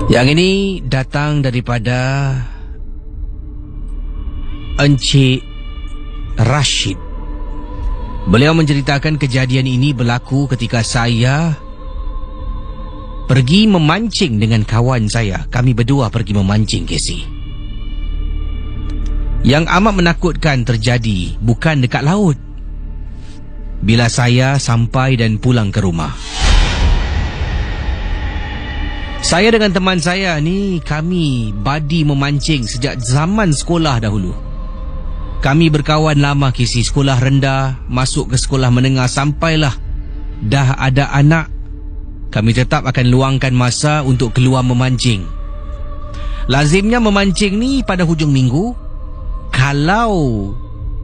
Yang ini datang daripada Encik Rashid. Beliau menceritakan kejadian ini berlaku ketika saya pergi memancing dengan kawan saya. Kami berdua pergi memancing, Casey. Yang amat menakutkan terjadi bukan dekat laut. Bila saya sampai dan pulang ke rumah, saya dengan teman saya ni, kami buddy memancing sejak zaman sekolah dahulu. Kami berkawan lama, Casey. Sekolah rendah, masuk ke sekolah menengah, sampailah dah ada anak, kami tetap akan luangkan masa untuk keluar memancing. Lazimnya memancing ni pada hujung minggu. Kalau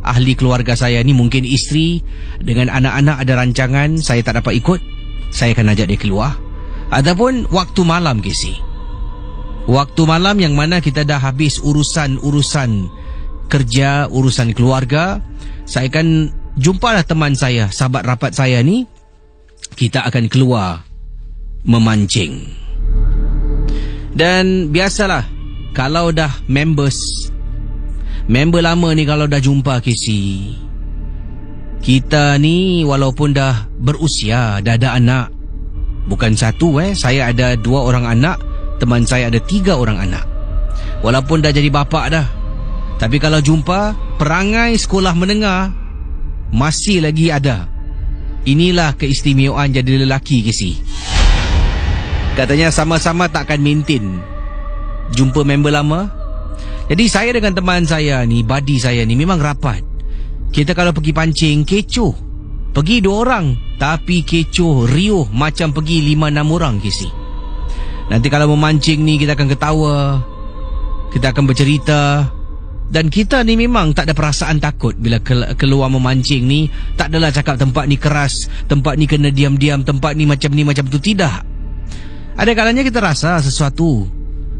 ahli keluarga saya ni, mungkin isteri dengan anak-anak ada rancangan, saya tak dapat ikut, saya akan ajak dia keluar. Ataupun waktu malam, Casey. Waktu malam yang mana kita dah habis urusan kerja, urusan keluarga, saya akan jumpalah teman saya, sahabat rapat saya ni. Kita akan keluar memancing. Dan biasalah, kalau dah member lama ni, kalau dah jumpa, Casey, kita ni walaupun dah berusia, dah ada anak. Bukan satu, saya ada 2 orang anak, teman saya ada 3 orang anak. Walaupun dah jadi bapa dah, tapi kalau jumpa, perangai sekolah menengah masih lagi ada. Inilah keistimewaan jadi lelaki, Casey. Katanya sama-sama takkan maintain jumpa member lama. Jadi saya dengan teman saya ni, buddy saya ni, memang rapat. Kita kalau pergi pancing, kecoh. Pergi 2 orang, tapi kecoh, riuh macam pergi 5-6 orang, Casey. Nanti kalau memancing ni, kita akan ketawa, kita akan bercerita. Dan kita ni memang tak ada perasaan takut bila keluar memancing ni. Tak adalah cakap tempat ni keras, tempat ni kena diam-diam, tempat ni macam tu. Tidak. Ada kalanya kita rasa sesuatu,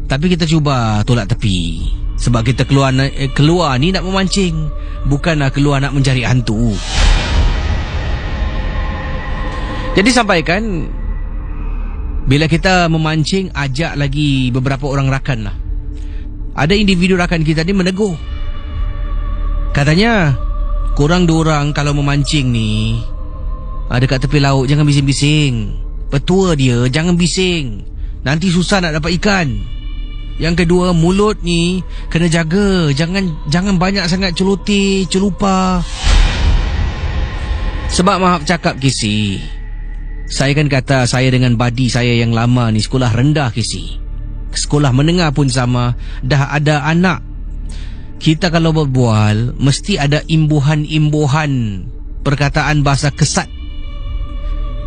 tapi kita cuba tolak tepi. Sebab kita keluar ni nak memancing, bukanlah keluar nak mencari hantu. Jadi sampaikan, bila kita memancing, ajak lagi beberapa orang rakan lah. Ada individu rakan kita ni menegur. Katanya, korang 2 orang kalau memancing ni, dekat tepi laut, jangan bising-bising. Petua dia, jangan bising, nanti susah nak dapat ikan. Yang kedua, mulut ni kena jaga, jangan banyak sangat celoteh, celupa. Sebab maaf cakap, Casey, saya kan kata saya dengan buddy saya yang lama ni sekolah rendah, Casey. Sekolah menengah pun sama, dah ada anak. Kita kalau berbual, mesti ada imbuhan-imbuhan perkataan bahasa kesat.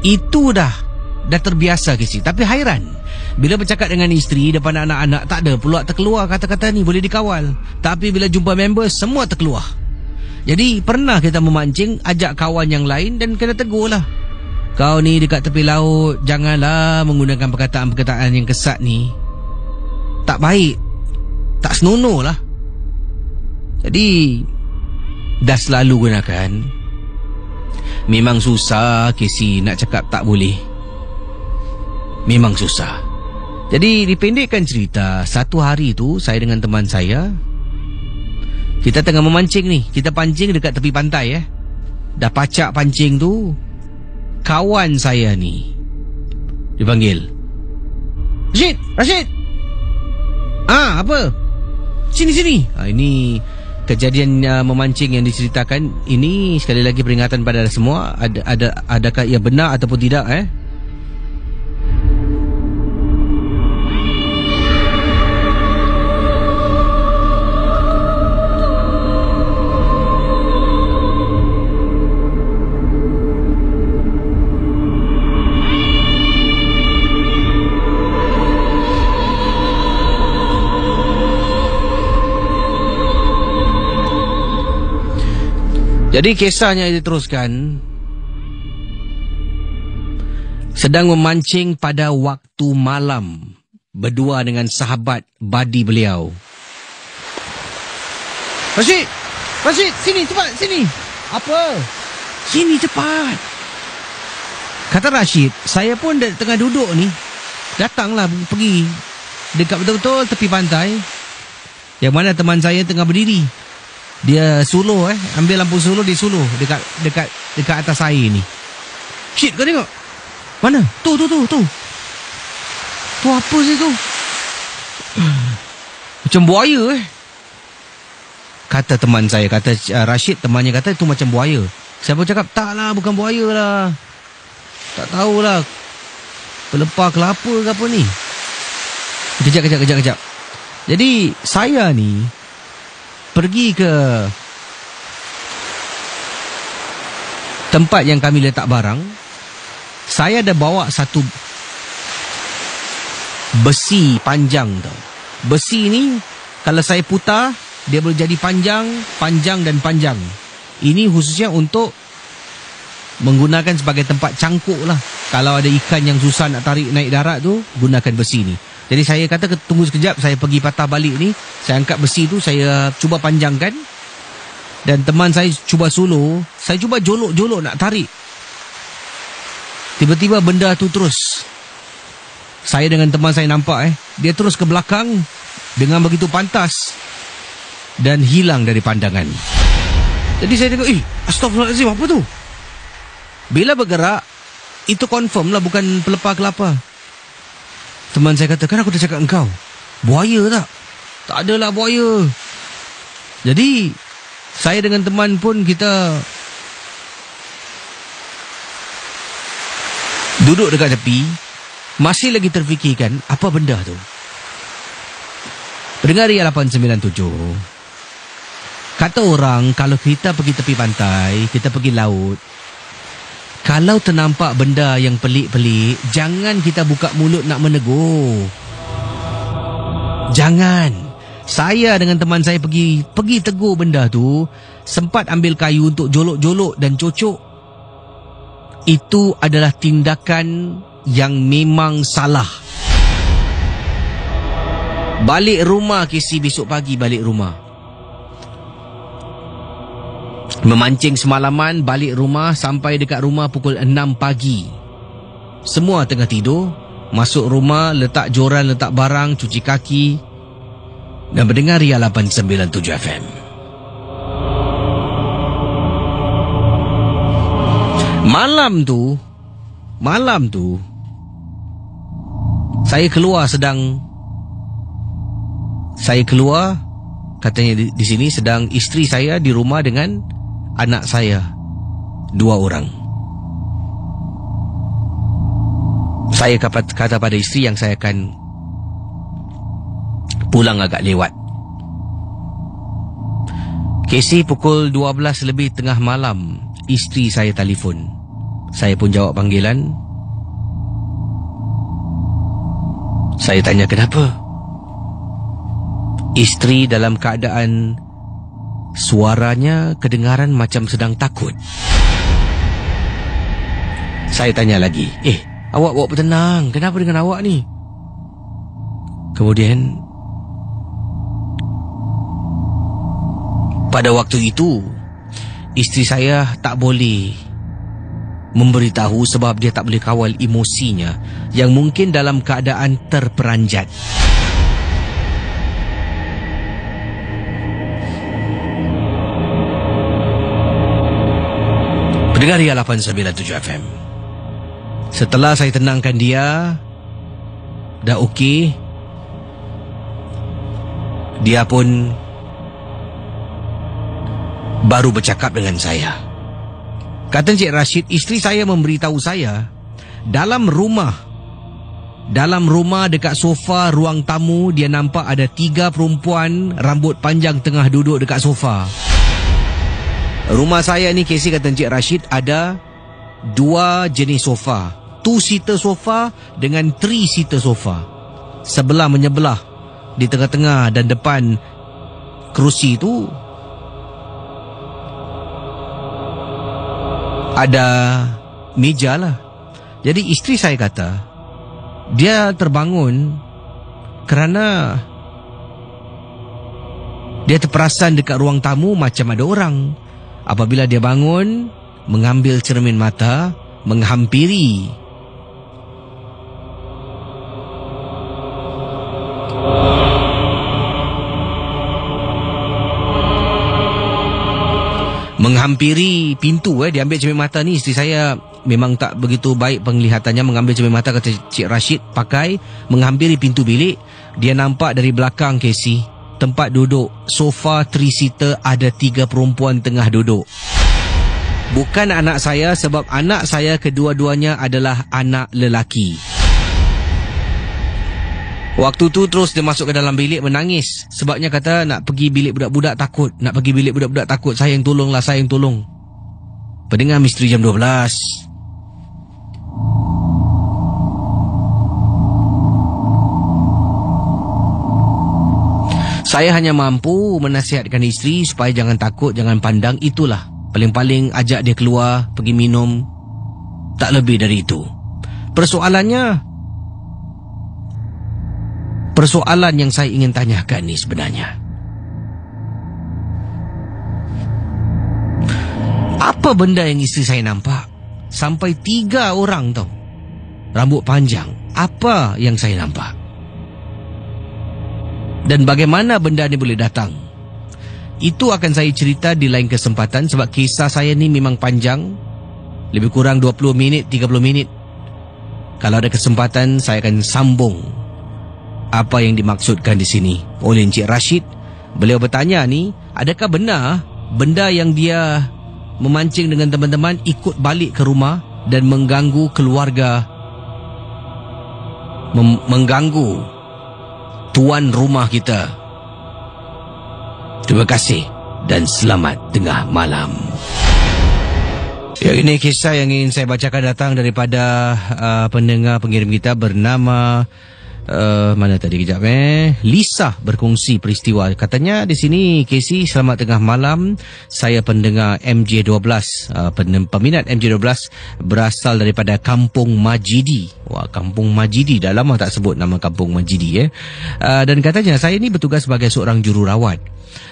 Itu dah terbiasa, Casey. Tapi hairan, bila bercakap dengan isteri depan anak-anak, tak ada pula terkeluar kata-kata ni, boleh dikawal. Tapi bila jumpa member, semua terkeluar. Jadi pernah kita memancing, ajak kawan yang lain dan kena tegur lah. Kau ni dekat tepi laut, janganlah menggunakan perkataan-perkataan yang kesat ni. Tak baik, tak senonoh lah. Jadi dah selalu gunakan. Memang susah, Casey, nak cakap tak boleh. Memang susah. Jadi dipendekkan cerita, satu hari tu saya dengan teman saya, kita tengah memancing ni. Kita pancing dekat tepi pantai. Dah pacak pancing tu, kawan saya ni dipanggil, Rashid, apa? Sini. Ini kejadian memancing yang diceritakan. Ini sekali lagi peringatan pada semua. Adakah ia benar ataupun tidak? Jadi kisahnya diteruskan. Sedang memancing pada waktu malam, berdua dengan sahabat buddy beliau. Rashid, sini cepat, sini. Apa? Sini cepat. Kata Rashid, saya pun tengah duduk ni. Datanglah pergi. dekat betul-betul tepi pantai, yang mana teman saya tengah berdiri. Dia suluh ambil lampu suluh, dia suluh dekat atas air ni. Shit, kau tengok. Mana? Tu. Tu apa sih tu? Macam buaya kata teman saya, kata Rashid temannya, kata itu macam buaya. Siapa cakap tak lah, bukan buaya lah. Tak tahulah pelepah kelapa ke apa ni. Kejap. Jadi saya ni pergi ke tempat yang kami letak barang. Saya ada bawa satu besi panjang tau. Besi ni kalau saya putar, dia boleh jadi panjang. Ini khususnya untuk menggunakan sebagai tempat cangkuk lah. Kalau ada ikan yang susah nak tarik naik darat tu, gunakan besi ni. Jadi saya kata tunggu sekejap, saya pergi patah balik ni. Saya angkat besi tu, saya cuba panjangkan. Dan teman saya cuba suluh. Saya cuba jolok-jolok nak tarik. Tiba-tiba benda tu terus. Saya dengan teman saya nampak dia terus ke belakang dengan begitu pantas dan hilang dari pandangan. Jadi saya tengok, astagfirullahaladzim, apa tu? Bila bergerak, itu confirm lah bukan pelepah kelapa. Teman saya kata, kan aku dah cakap engkau, buaya tak? Tak adalah buaya. Jadi saya dengan teman pun kita duduk dekat tepi, masih lagi terfikirkan apa benda tu. Pendengar Ria 897, kata orang kalau kita pergi tepi pantai, kita pergi laut, kalau ternampak benda yang pelik-pelik, jangan kita buka mulut nak menegur. Jangan. Saya dengan teman saya pergi tegur benda tu, sempat ambil kayu untuk jolok-jolok dan cocok. Itu adalah tindakan yang memang salah. Balik rumah Casey, besok pagi balik rumah. Memancing semalaman, balik rumah, sampai dekat rumah pukul 6 pagi. Semua tengah tidur. Masuk rumah, letak joran, letak barang, cuci kaki dan mendengar Ria 897 FM. Malam tu saya keluar, katanya di sini sedang isteri saya di rumah dengan anak saya 2 orang. Saya kata pada isteri yang saya akan pulang agak lewat. Casey, pukul 12 lebih tengah malam, isteri saya telefon. Saya pun jawab panggilan. Saya tanya kenapa. Isteri dalam keadaan suaranya kedengaran macam sedang takut. Saya tanya lagi, awak bertenang, kenapa dengan awak ni? Kemudian pada waktu itu isteri saya tak boleh memberitahu sebab dia tak boleh kawal emosinya yang mungkin dalam keadaan terperanjat. Pendengar Ria 897 FM. Setelah saya tenangkan dia, dah okey, dia pun baru bercakap dengan saya. Kata Encik Rashid, isteri saya memberitahu saya, dalam rumah dekat sofa ruang tamu, dia nampak ada 3 perempuan rambut panjang tengah duduk dekat sofa. Rumah saya ni, Casey, kata Encik Rashid, ada 2 jenis sofa. 2-seater sofa dengan 3-seater sofa. Sebelah menyebelah, di tengah-tengah dan depan kerusi tu ada meja lah. Jadi isteri saya kata dia terbangun kerana dia terperasan dekat ruang tamu macam ada orang. Apabila dia bangun, mengambil cermin mata, menghampiri Menghampiri pintu, dia ambil cermin mata ni. Isteri saya memang tak begitu baik penglihatannya. Mengambil cermin mata, kata Cik Rashid, pakai menghampiri pintu bilik. Dia nampak dari belakang, Casey, tempat duduk sofa 3-seater, ada 3 perempuan tengah duduk. Bukan anak saya, sebab anak saya kedua-duanya adalah anak lelaki. Waktu tu terus dia masuk ke dalam bilik menangis. Sebabnya kata nak pergi bilik budak-budak takut. Nak pergi bilik budak-budak takut. Sayang tolonglah, sayang tolong. Pendengar Misteri Jam 12. Saya hanya mampu menasihatkan isteri supaya jangan takut, jangan pandang. Itulah. Paling-paling ajak dia keluar, pergi minum. Tak lebih dari itu. Persoalan yang saya ingin tanyakan ni sebenarnya, apa benda yang isteri saya nampak? Sampai 3 orang tau, rambut panjang. Apa yang saya nampak? Dan bagaimana benda ni boleh datang? Itu akan saya cerita di lain kesempatan, sebab kisah saya ni memang panjang. Lebih kurang 20 minit, 30 minit. Kalau ada kesempatan, saya akan sambung apa yang dimaksudkan di sini oleh Encik Rashid. Beliau bertanya ni, adakah benar benda yang dia memancing dengan teman-teman ikut balik ke rumah dan mengganggu keluarga, mengganggu tuan rumah kita? Terima kasih dan selamat tengah malam. Ya, ini kisah yang ingin saya bacakan datang daripada pendengar pengirim kita bernama mana tadi kejap Lisa berkongsi peristiwa. Katanya di sini, Casey, selamat tengah malam. Saya pendengar MJ12, peminat MJ12, berasal daripada Kampung Majidi. Wah, Kampung Majidi, dah lama tak sebut nama Kampung Majidi dan katanya saya ni bertugas sebagai seorang jururawat.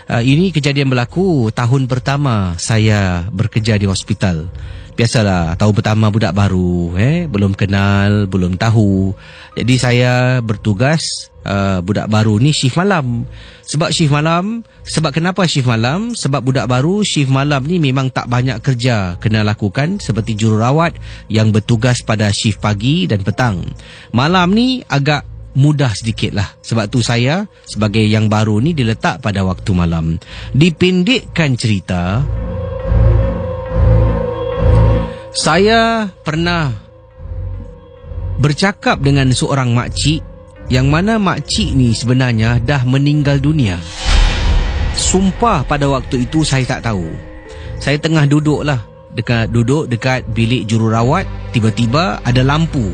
Ini kejadian berlaku tahun pertama saya bekerja di hospital. Biasalah, tahun pertama budak baru, belum kenal, belum tahu. Jadi saya bertugas budak baru ni shift malam. Sebab kenapa shift malam? Sebab budak baru shift malam ni memang tak banyak kerja kena lakukan seperti jururawat yang bertugas pada shift pagi dan petang. Malam ni agak mudah sedikit lah. Sebab tu saya sebagai yang baru ni diletak pada waktu malam. Dipendekkan cerita, saya pernah bercakap dengan seorang makcik, yang mana makcik ni sebenarnya dah meninggal dunia. Sumpah pada waktu itu saya tak tahu. Saya tengah duduk dekat bilik jururawat. Tiba-tiba ada lampu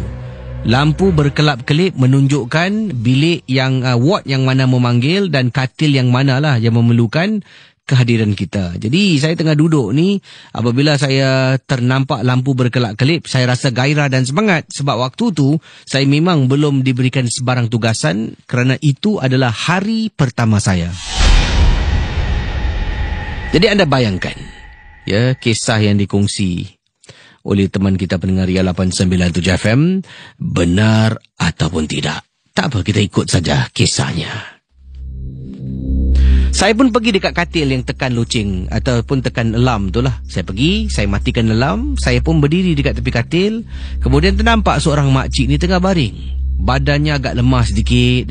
berkelap-kelip menunjukkan bilik yang ward yang mana memanggil dan katil yang mana lah yang memerlukan kehadiran kita. Jadi saya tengah duduk ni, apabila saya ternampak lampu berkelap-kelip, saya rasa gairah dan semangat. Sebab waktu tu saya memang belum diberikan sebarang tugasan, kerana itu adalah hari pertama saya. Jadi anda bayangkan kisah yang dikongsi oleh teman kita pendengar Ria 897 FM benar ataupun tidak. Tak apa, kita ikut saja kisahnya. Saya pun pergi dekat katil yang tekan loceng ataupun tekan alarm tu lah. Saya pergi, saya matikan alarm. Saya pun berdiri dekat tepi katil. Kemudian ternampak seorang makcik ni tengah baring. Badannya agak lemah sedikit,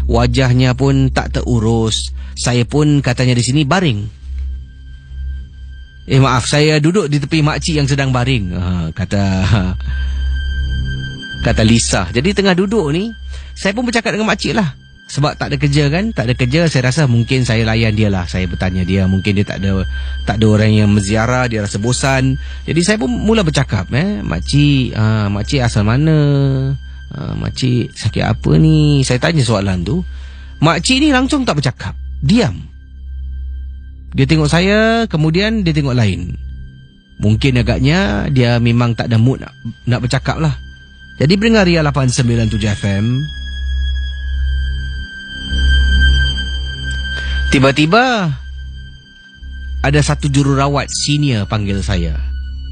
wajahnya pun tak terurus. Saya pun katanya di sini baring. Maaf, saya duduk di tepi makcik yang sedang baring. Kata Lisa. Jadi tengah duduk ni, saya pun bercakap dengan makcik lah. Sebab tak ada kerja kan, tak ada kerja, saya rasa mungkin saya layan dia lah. Saya bertanya dia, mungkin dia tak ada orang yang menziarah, dia rasa bosan. Jadi saya pun mula bercakap, makcik asal mana? Makcik sakit apa ni? Saya tanya soalan tu. Makcik ni langsung tak bercakap, diam. Dia tengok saya, kemudian dia tengok lain. Mungkin agaknya dia memang tak ada mood nak bercakap lah. Jadi pendengar Ria 897 FM, tiba-tiba ada satu jururawat senior panggil saya.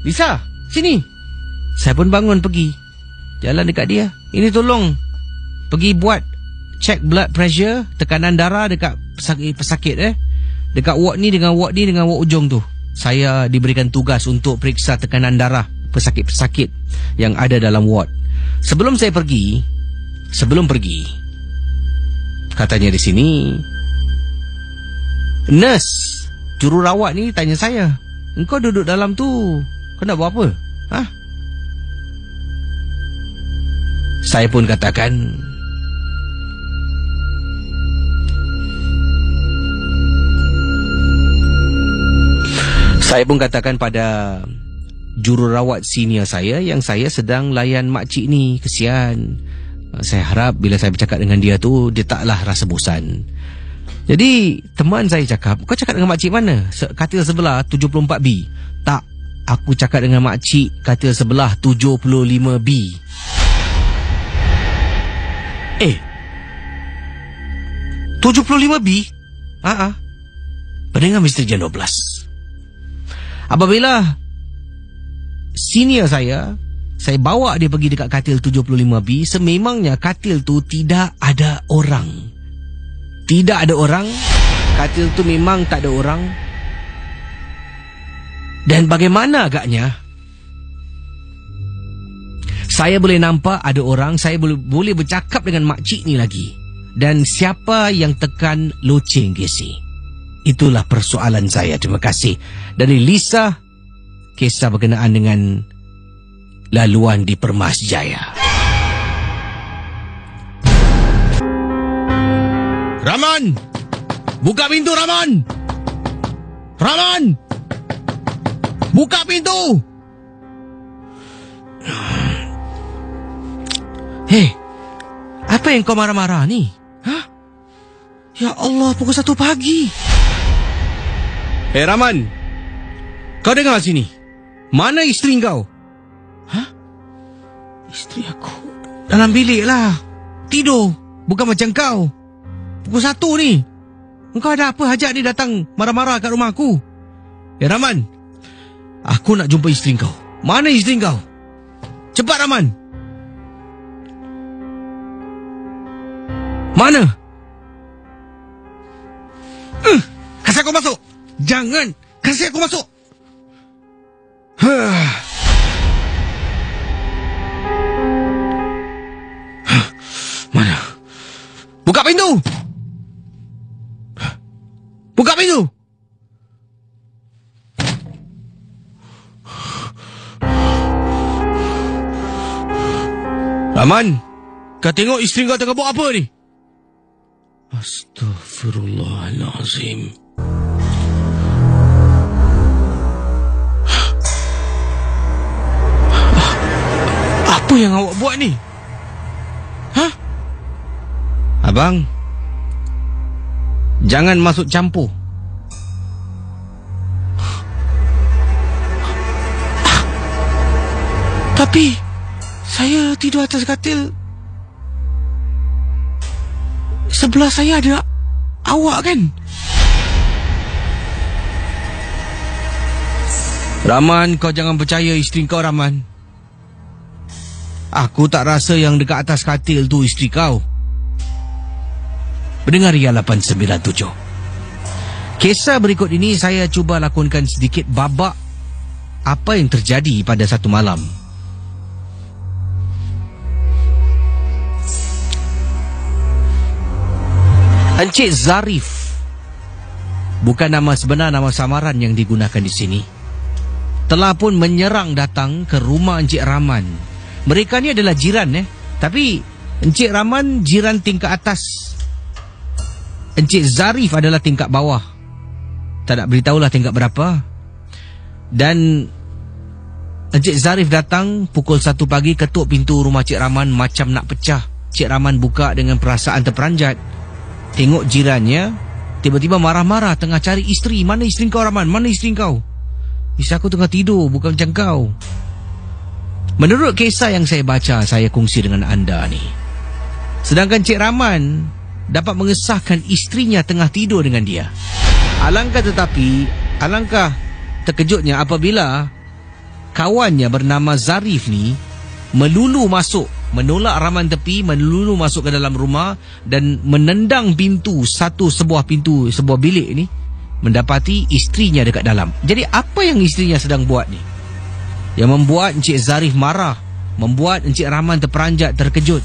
Lisa, sini. Saya pun bangun pergi. Jalan dekat dia. Ini tolong pergi buat check blood pressure, tekanan darah dekat pesakit dekat ward ni dengan ward ni dengan ward ujung tu. saya diberikan tugas untuk periksa tekanan darah pesakit-pesakit yang ada dalam ward. Sebelum pergi, katanya di sini, nurse jururawat ni tanya saya, engkau duduk dalam tu, kau nak buat apa? Saya pun katakan, pada jururawat senior saya yang saya sedang layan makcik ni, kesian. Saya harap bila saya bercakap dengan dia tu, dia taklah rasa bosan. Jadi teman saya cakap, kau cakap dengan makcik mana? Katil sebelah 74B. Tak, aku cakap dengan makcik katil sebelah 75B. 75B? Pendengar Misteri Jam 12. Apabila senior saya bawa dia pergi dekat katil 75B, sememangnya katil tu tidak ada orang. Tidak ada orang. Katil tu memang tak ada orang. Dan bagaimana agaknya saya boleh nampak ada orang, saya boleh bercakap dengan makcik ni lagi. Dan siapa yang tekan loceng Casey? Itulah persoalan saya. Terima kasih. Dari Lisa, kisah berkenaan dengan laluan di Permas Jaya. Rahman! Buka pintu, Rahman! Rahman! Buka pintu! Hei, apa yang kau marah-marah ni? Ya Allah, pukul 1 pagi. Hei Rahman, kau dengar sini. Mana isteri kau? Isteri aku dalam bilik lah, tidur. Bukan macam kau. Pukul 1 ni. Engkau ada apa hajat dia datang marah-marah kat rumah aku? Hei Rahman, aku nak jumpa isteri kau. Mana isteri kau? Cepat Rahman. Mana? Kasih aku masuk. Jangan. Kasih aku masuk. Mana? Buka pintu. Buka pintu. Rahman, kau tengok isteri kau tengah buat apa ni? Astaghfirullahalazim. Apa yang awak buat ni? Abang, jangan masuk campur. Tapi saya tidur atas katil. Sebelah saya ada awak kan? Rahman, kau jangan percaya isteri kau, Rahman. Aku tak rasa yang dekat atas katil tu isteri kau. Pendengar Ria 897. Kisah berikut ini saya cuba lakonkan sedikit babak apa yang terjadi pada satu malam. Encik Zarif, bukan nama sebenar, nama samaran yang digunakan di sini, telah pun menyerang datang ke rumah Encik Rahman. Mereka ni adalah jiran tapi Encik Rahman jiran tingkat atas. Encik Zarif adalah tingkat bawah. Tak nak beritahulah tingkat berapa. Dan Encik Zarif datang pukul 1 pagi, ketuk pintu rumah Cik Rahman macam nak pecah. Cik Rahman buka dengan perasaan terperanjat. Tengok jirannya tiba-tiba marah-marah tengah cari isteri. Mana isteri kau Rahman? Mana isteri kau? Isteri aku tengah tidur, bukan macam kau. Menurut kisah yang saya baca, saya kongsi dengan anda ni, sedangkan Cik Rahman dapat mengesahkan isterinya tengah tidur dengan dia. Alangkah terkejutnya apabila kawannya bernama Zarif ni melulu masuk, menolak Rahman tepi, melulu masuk ke dalam rumah dan menendang pintu, sebuah bilik ni mendapati istrinya dekat dalam. Jadi apa yang istrinya sedang buat ni, yang membuat Encik Zarif marah, membuat Encik Rahman terperanjat, terkejut?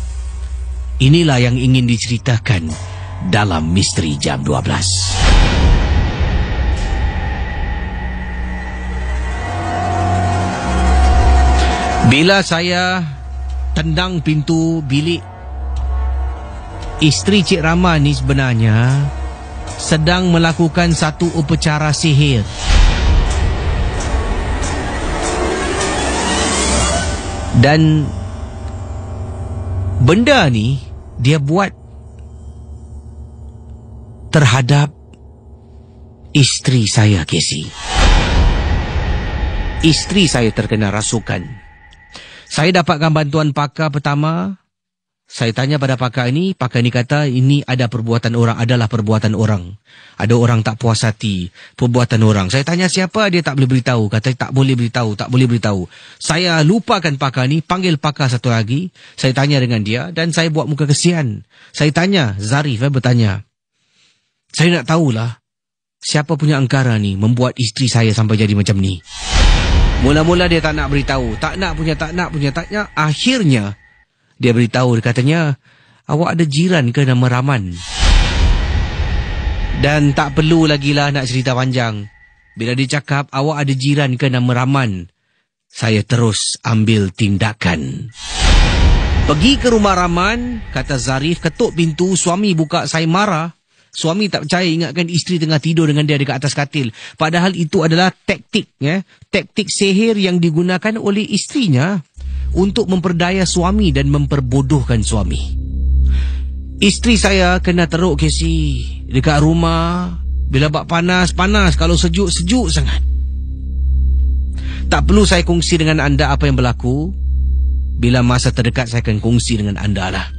Inilah yang ingin diceritakan dalam Misteri Jam 12. Bila saya tendang pintu bilik, isteri Cik Rahman ni sebenarnya sedang melakukan satu upacara sihir. Dan benda ni dia buat terhadap isteri saya, Casey. Isteri saya terkena rasukan. Saya dapatkan bantuan pakar pertama. Saya tanya pada pakar ini kata ini adalah perbuatan orang. Ada orang tak puas hati, perbuatan orang. Saya tanya siapa, dia tak boleh beritahu. Kata tak boleh beritahu. Saya lupakan pakar ni, panggil pakar satu lagi. Saya tanya dengan dia dan saya buat muka kesian. Saya tanya, Zarif bertanya. Saya nak tahulah siapa punya angkara ni membuat isteri saya sampai jadi macam ni. Mula-mula dia tak nak beritahu, tak nak punya. Akhirnya dia beritahu, dia katanya, awak ada jiran ke nama Rahman? Dan tak perlu lagi lah nak cerita panjang. Bila dia cakap awak ada jiran ke nama Rahman, saya terus ambil tindakan. Pergi ke rumah Rahman, kata Zarif, ketuk pintu, suami buka, saya marah. Suami tak percaya, ingatkan isteri tengah tidur dengan dia dekat atas katil. Padahal itu adalah taktik sihir yang digunakan oleh isterinya untuk memperdaya suami dan memperbodohkan suami. Isteri saya kena teruk, Casey, dekat rumah. Bila bak panas, kalau sejuk sangat. Tak perlu saya kongsi dengan anda apa yang berlaku. Bila masa terdekat saya akan kongsi dengan anda lah.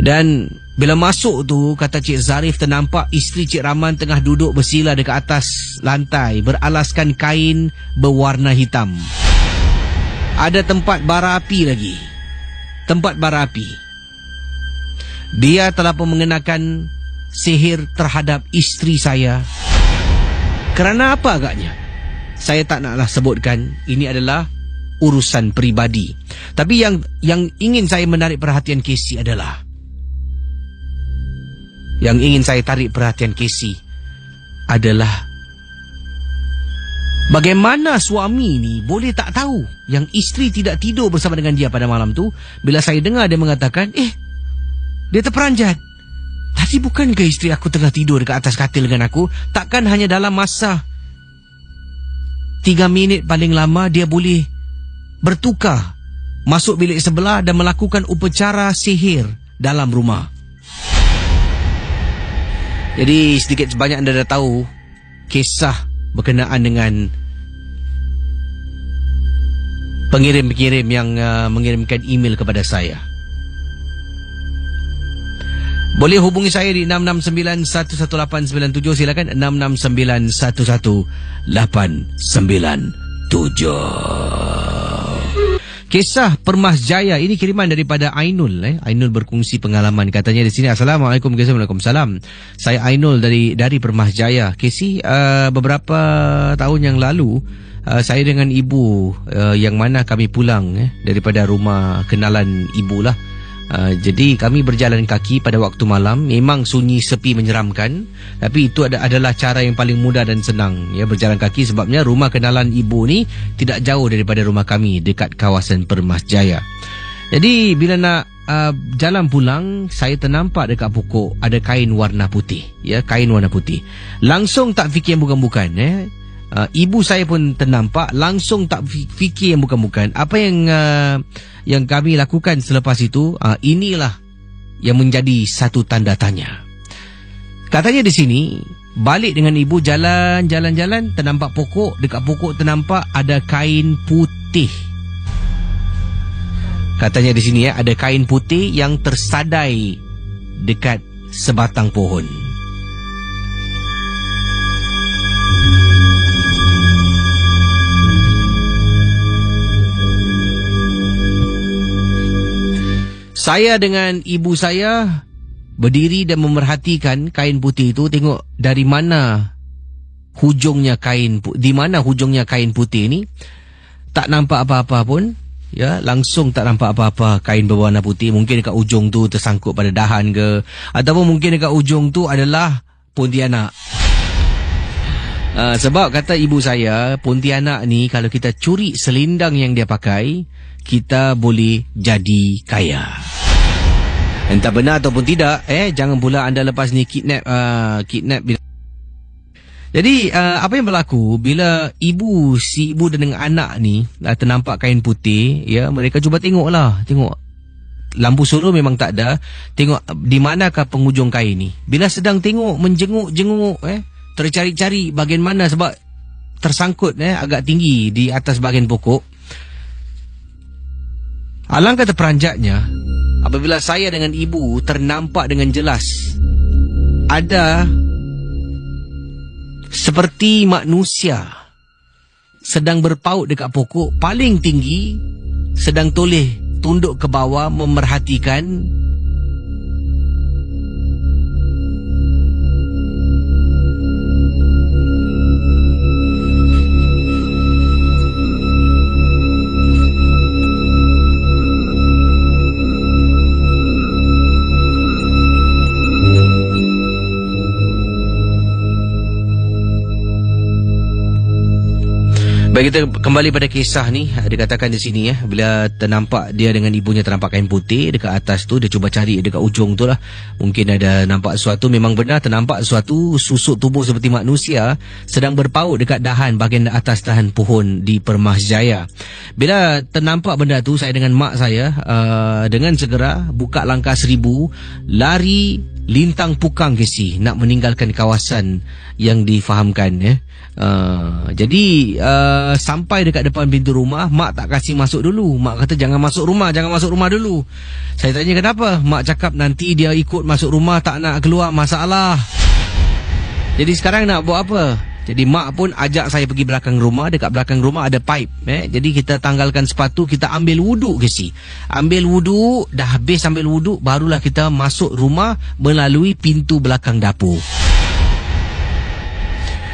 Dan bila masuk tu, kata Cik Zarif, ternampak isteri Cik Rahman tengah duduk bersila dekat atas lantai, beralaskan kain berwarna hitam. Ada tempat bara api lagi. Dia telah pun mengenakan sihir terhadap isteri saya. Kerana apa agaknya? Saya tak naklah sebutkan. Ini adalah urusan peribadi. Tapi yang ingin saya menarik perhatian Casey adalah, bagaimana suami ni boleh tak tahu yang isteri tidak tidur bersama dengan dia pada malam tu. Bila saya dengar dia mengatakan, dia terperanjat. Tadi bukankah isteri aku tengah tidur dekat atas katil dengan aku? Takkan hanya dalam masa 3 minit paling lama dia boleh bertukar, masuk bilik sebelah dan melakukan upacara sihir dalam rumah. Jadi sedikit sebanyak anda dah tahu kisah berkenaan dengan pengirim-pengirim yang mengirimkan email kepada saya. Boleh hubungi saya di 669-11897. Silakan 669-11897. Kisah Permas Jaya ini kiriman daripada Ainul. Ainul berkongsi pengalaman. Katanya di sini, Assalamualaikum. Waalaikumsalam. Saya Ainul dari Permas Jaya. Casey, beberapa tahun yang lalu saya dengan ibu yang mana kami pulang daripada rumah kenalan ibu lah. Jadi kami berjalan kaki pada waktu malam. Memang sunyi, sepi, menyeramkan. Tapi itu adalah cara yang paling mudah dan senang berjalan kaki. Sebabnya rumah kenalan ibu ni tidak jauh daripada rumah kami, dekat kawasan Permas Jaya. Jadi bila nak jalan pulang, saya ternampak dekat pokok ada kain warna putih. Kain warna putih. Langsung tak fikir yang bukan-bukan. Ibu saya pun ternampak, langsung tak fikir yang bukan-bukan. Apa yang kami lakukan selepas itu, inilah yang menjadi satu tanda tanya. Katanya di sini, balik dengan ibu jalan, ternampak pokok. Dekat pokok ternampak ada kain putih. Katanya di sini ada kain putih yang tersadai dekat sebatang pohon. Saya dengan ibu saya berdiri dan memerhatikan kain putih itu, tengok dari mana hujungnya kain, di mana hujungnya kain putih ni tak nampak apa-apa pun, ya, langsung tak nampak apa-apa kain berwarna putih. Mungkin dekat ujung tu tersangkut pada dahan ke, ataupun mungkin dekat ujung tu adalah Pontianak. Sebab kata ibu saya, Pontianak ni kalau kita curi selindang yang dia pakai, kita boleh jadi kaya. Entah benar ataupun tidak, jangan pula anda lepas ni kidnap. Jadi apa yang berlaku bila si ibu dan dengan anak ni ternampak kain putih, ya, mereka cuba tengok lampu suruh memang tak ada, tengok di manakah penghujung kain ni. Bila sedang tengok, menjenguk-jenguk, tercari-cari bahagian mana, sebab tersangkut agak tinggi di atas bahagian pokok. Alangkah terperanjatnya apabila saya dengan ibu ternampak dengan jelas ada seperti manusia sedang berpaut dekat pokok paling tinggi, sedang toleh tunduk ke bawah memerhatikan. Baik, kita kembali pada kisah ni. Dikatakan di sini, bila ternampak dia dengan ibunya ternampak kain putih dekat atas tu, dia cuba cari dekat ujung tu lah. Mungkin ada nampak sesuatu. Memang benar ternampak sesuatu, susuk tubuh seperti manusia sedang berpaut dekat dahan, bahagian atas dahan pohon di Permas Jaya. Bila ternampak benda tu, saya dengan mak saya dengan segera buka langkah 1000, lari lintang pukang KC nak meninggalkan kawasan yang difahamkan. Jadi sampai dekat depan pintu rumah, mak tak kasih masuk dulu. Mak kata jangan masuk rumah dulu. Saya tanya kenapa? Mak cakap nanti dia ikut masuk rumah, tak nak keluar, masalah. Jadi sekarang nak buat apa? Jadi mak pun ajak saya pergi belakang rumah. Dekat belakang rumah ada pipe. Jadi kita tanggalkan sepatu, kita ambil wuduk KC. Ambil wuduk, dah habis ambil wuduk, barulah kita masuk rumah melalui pintu belakang dapur.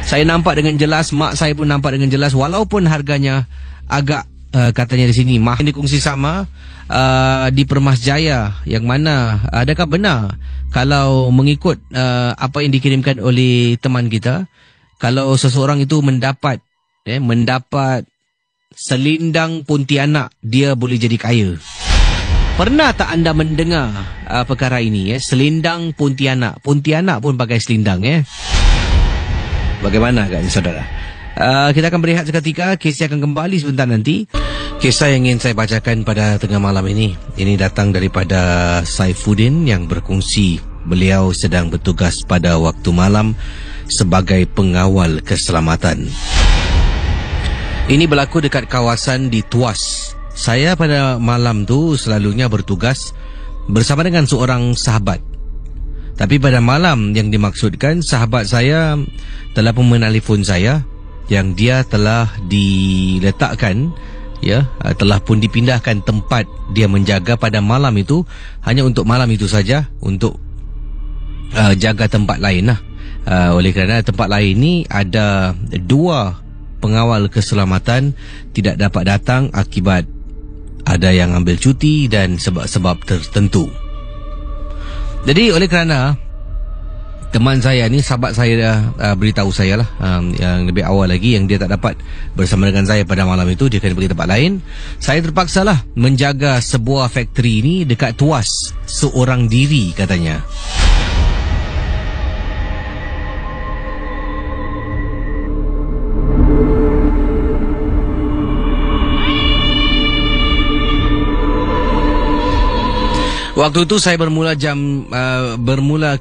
Saya nampak dengan jelas, mak saya pun nampak dengan jelas, walaupun harganya agak katanya di sini mahal dikongsi sama di Permas Jaya, yang mana adakah benar kalau mengikut apa yang dikirimkan oleh teman kita, kalau seseorang itu mendapat selindang Pontianak, dia boleh jadi kaya. Pernah tak anda mendengar perkara ini? Selindang Pontianak. Pontianak pun pakai selindang. Bagaimana agaknya saudara? Kita akan berehat seketika. Kisah akan kembali sebentar nanti. Kisah yang ingin saya bacakan pada tengah malam ini datang daripada Saifuddin yang berkongsi beliau sedang bertugas pada waktu malam sebagai pengawal keselamatan. Ini berlaku dekat kawasan di Tuas. Saya pada malam tu selalunya bertugas bersama dengan seorang sahabat. Tapi pada malam yang dimaksudkan, sahabat saya telah pun menelpon saya yang dia telah diletakkan, telah pun dipindahkan tempat dia menjaga pada malam itu, hanya untuk malam itu saja, untuk jaga tempat lain lah. Oleh kerana tempat lain ni ada 2 pengawal keselamatan tidak dapat datang akibat ada yang ambil cuti dan sebab-sebab tertentu. Jadi oleh kerana teman saya ni, sahabat saya dah beritahu saya lah, yang lebih awal lagi, yang dia tak dapat bersama dengan saya pada malam itu, dia kena pergi tempat lain. Saya terpaksalah menjaga sebuah factory ni dekat Tuas, seorang diri katanya. Waktu itu saya bermula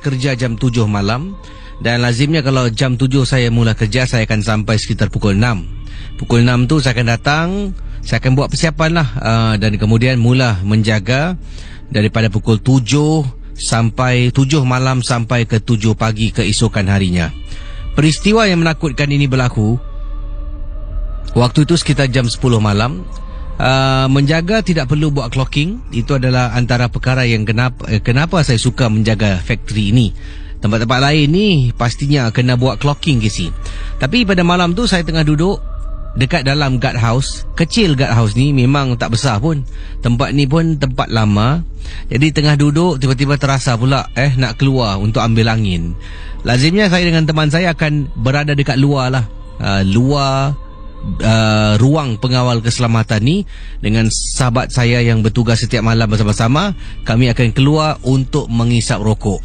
kerja jam 7 malam, dan lazimnya kalau jam 7 saya mula kerja, saya akan sampai sekitar pukul 6. Pukul 6 tu saya akan datang, saya akan buat persiapan lah, dan kemudian mula menjaga daripada pukul 7 malam sampai ke 7 pagi keesokan harinya. Peristiwa yang menakutkan ini berlaku waktu itu sekitar jam 10 malam. Menjaga tidak perlu buat clocking. Itu adalah antara perkara yang kenapa saya suka menjaga factory ini. Tempat-tempat lain ni pastinya kena buat clocking ke si. Tapi pada malam tu saya tengah duduk dekat dalam guard house. Kecil guard house ni, memang tak besar pun. Tempat ni pun tempat lama. Jadi tengah duduk, tiba-tiba terasa pula nak keluar untuk ambil angin. Lazimnya saya dengan teman saya akan berada dekat luar lah, luar ruang pengawal keselamatan ni. Dengan sahabat saya yang bertugas setiap malam bersama-sama, kami akan keluar untuk mengisap rokok.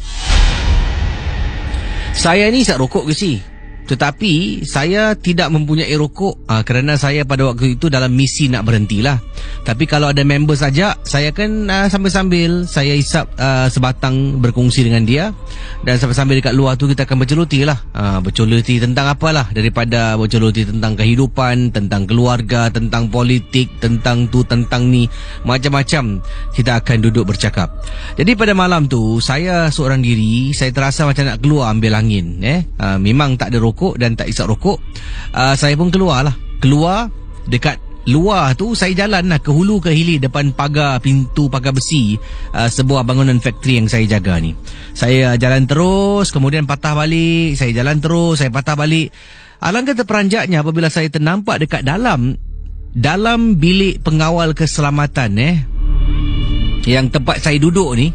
Saya ni isap rokok ke si, tetapi saya tidak mempunyai rokok kerana saya pada waktu itu dalam misi nak berhentilah. Tapi kalau ada member saja, saya kan sambil-sambil saya isap sebatang berkongsi dengan dia. Dan sambil-sambil dekat luar tu kita akan berceluti lah, berceluti tentang apalah, daripada berceluti tentang kehidupan, tentang keluarga, tentang politik, tentang tu, tentang ni, macam-macam kita akan duduk bercakap. Jadi pada malam tu saya seorang diri, saya terasa macam nak keluar ambil angin. Memang tak ada rokok dan tak isap rokok. Saya pun keluar dekat luar tu. Saya jalan lah ke hulu ke hilir depan pintu pagar besi sebuah bangunan factory yang saya jaga ni. Saya jalan terus, kemudian patah balik. Saya jalan terus, saya patah balik. Alangkah terperanjatnya apabila saya ternampak dekat dalam bilik pengawal keselamatan yang tempat saya duduk ni.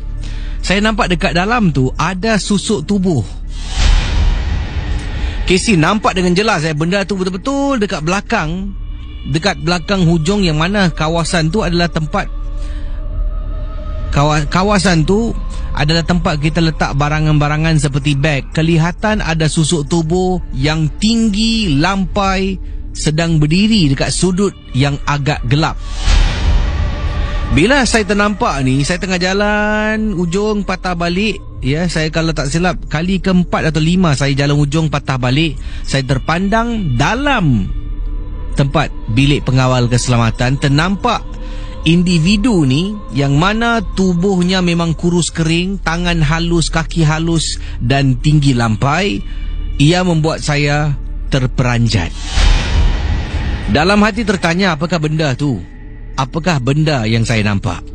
Saya nampak dekat dalam tu ada susuk tubuh. Casey, nampak dengan jelas benda tu betul-betul dekat belakang hujung, yang mana kawasan tu adalah tempat kita letak barangan-barangan seperti beg. Kelihatan ada susuk tubuh yang tinggi lampai sedang berdiri dekat sudut yang agak gelap. Bila saya ternampak ni, saya tengah jalan ujung patah balik. Saya kalau tak silap kali keempat atau 5 saya jalan ujung patah balik. Saya terpandang dalam tempat bilik pengawal keselamatan. Ternampak individu ni yang mana tubuhnya memang kurus kering, tangan halus, kaki halus dan tinggi lampai. Ia membuat saya terperanjat. Dalam hati tertanya, apakah benda tu? Apakah benda yang saya nampak?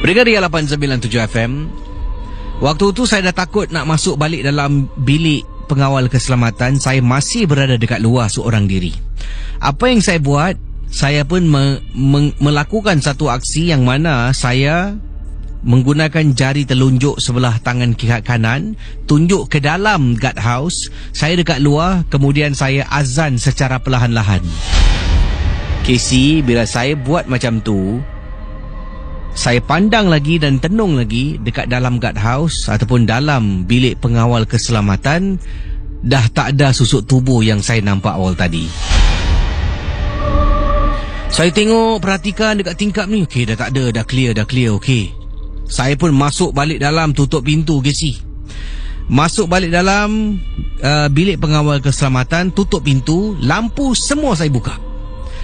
Brigadier 897 FM. Waktu tu saya dah takut nak masuk balik dalam bilik pengawal keselamatan. Saya masih berada dekat luar seorang diri. Apa yang saya buat? Saya pun melakukan satu aksi yang mana saya menggunakan jari telunjuk sebelah tangan kiri kanan, tunjuk ke dalam guard house. Saya dekat luar, kemudian saya azan secara perlahan-lahan. Casey, bila saya buat macam tu, saya pandang lagi dan tenung lagi dekat dalam guard house ataupun dalam bilik pengawal keselamatan. Dah tak ada susuk tubuh yang saya nampak awal tadi. Saya tengok, perhatikan dekat tingkap ni. Okey, dah tak ada, dah clear. Okey. Saya pun masuk balik dalam, tutup pintu, Casey. Masuk balik dalam bilik pengawal keselamatan, tutup pintu, lampu semua saya buka.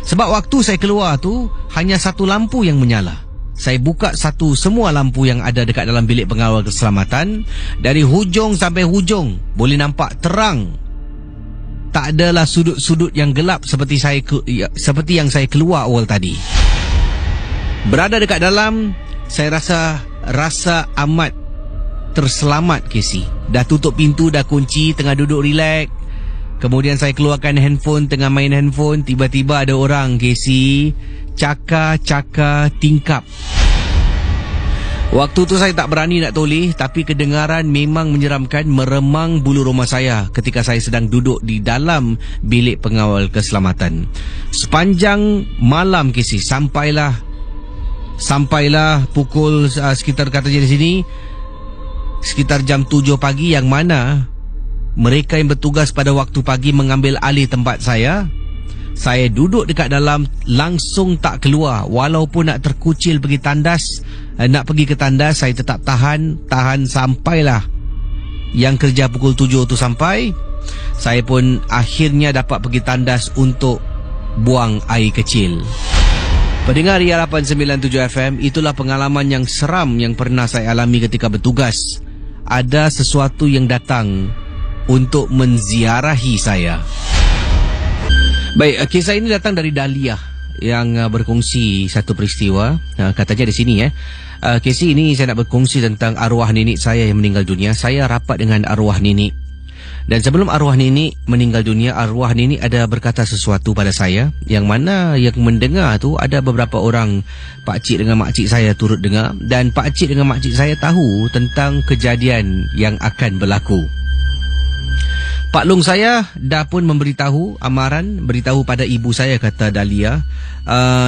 Sebab waktu saya keluar tu hanya satu lampu yang menyala. Saya buka semua lampu yang ada dekat dalam bilik pengawal keselamatan. Dari hujung sampai hujung boleh nampak terang. Tak adalah sudut-sudut yang gelap seperti yang saya keluar awal tadi. Berada dekat dalam, saya rasa amat terselamat, Casey. Dah tutup pintu, dah kunci, tengah duduk relax. Kemudian saya keluarkan handphone, tengah main handphone. Tiba-tiba ada orang, Casey, cakar tingkap. Waktu tu saya tak berani nak toleh, tapi kedengaran memang menyeramkan, meremang bulu roma saya ketika saya sedang duduk di dalam bilik pengawal keselamatan. Sepanjang malam, Casey, sampailah pukul sekitar katanya di sini sekitar jam 7 pagi, yang mana mereka yang bertugas pada waktu pagi mengambil alih tempat saya. Saya duduk dekat dalam, langsung tak keluar. Walaupun nak terkucil pergi tandas, nak pergi ke tandas, saya tetap tahan sampailah yang kerja pukul 7 tu sampai. Saya pun akhirnya dapat pergi tandas untuk buang air kecil. Pendengar Ria 897 FM, itulah pengalaman yang seram yang pernah saya alami ketika bertugas. Ada sesuatu yang datang untuk menziarahi saya. Baik, kisah ini datang dari Dahlia yang berkongsi satu peristiwa. Katanya di sini kisah ini saya nak berkongsi tentang arwah nenek saya yang meninggal dunia. Saya rapat dengan arwah nenek. Dan sebelum arwah nenek meninggal dunia, arwah nenek ada berkata sesuatu pada saya, yang mana yang mendengar tu ada beberapa orang, pakcik dengan makcik saya turut dengar, dan pakcik dengan makcik saya tahu tentang kejadian yang akan berlaku. Pak Long saya dah pun memberitahu amaran, beritahu pada ibu saya, kata Dahlia,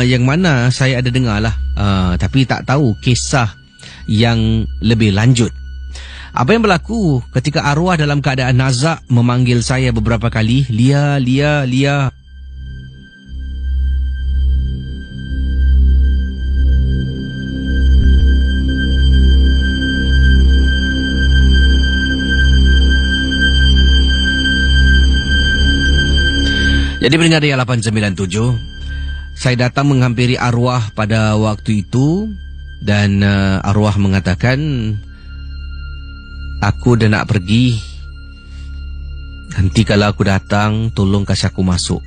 yang mana saya ada dengar lah, tapi tak tahu kisah yang lebih lanjut. Apa yang berlaku ketika arwah dalam keadaan nazak memanggil saya beberapa kali, Lia, Lia, Lia. Jadi pendengar Ria 897, saya datang menghampiri arwah pada waktu itu, dan arwah mengatakan, aku dah nak pergi. Nanti kalau aku datang, tolong kasih aku masuk.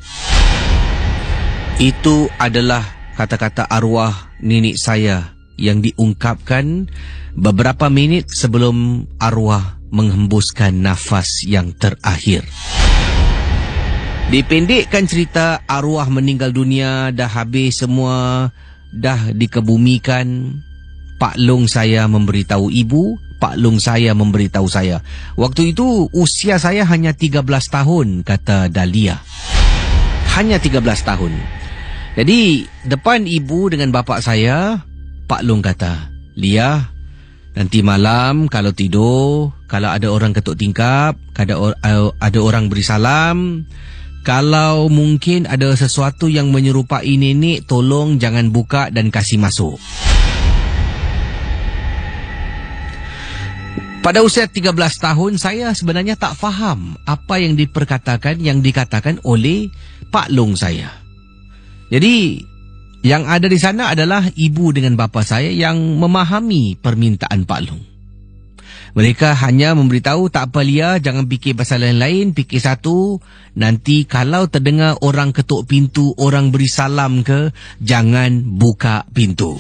Itu adalah kata-kata arwah nenek saya yang diungkapkan beberapa minit sebelum arwah menghembuskan nafas yang terakhir. Dipendekkan cerita, arwah meninggal dunia, dah habis semua, dah dikebumikan. Pak Long saya memberitahu ibu, Pak Long saya memberitahu saya. Waktu itu usia saya hanya 13 tahun, kata Dahlia. Hanya 13 tahun. Jadi depan ibu dengan bapa saya, Pak Long kata, Lia, nanti malam kalau tidur, kalau ada orang ketuk tingkap, ada orang beri salam, kalau mungkin ada sesuatu yang menyerupai nenek, tolong jangan buka dan kasih masuk. Pada usia 13 tahun, saya sebenarnya tak faham apa yang dikatakan oleh Pak Long saya. Jadi, yang ada di sana adalah ibu dengan bapa saya yang memahami permintaan Pak Long. Mereka hanya memberitahu, tak apa Lia, jangan fikir pasal lain-lain, fikir satu, nanti kalau terdengar orang ketuk pintu, orang beri salam ke, jangan buka pintu.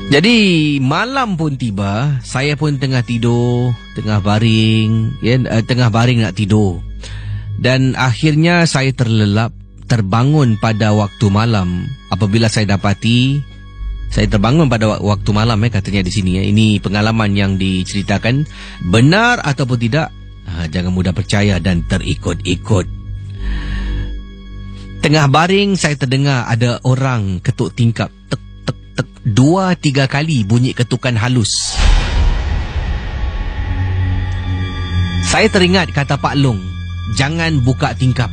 Jadi malam pun tiba, saya pun tengah tidur, tengah baring nak tidur. Dan akhirnya saya terlelap, terbangun pada waktu malam. Apabila saya dapati, saya terbangun pada waktu malam, katanya di sini. Ini pengalaman yang diceritakan, benar ataupun tidak, jangan mudah percaya dan terikut-ikut. Tengah baring, saya terdengar ada orang ketuk tingkap, tek, tek, tek, 2-3 kali bunyi ketukan halus. Saya teringat kata Pak Long, jangan buka tingkap.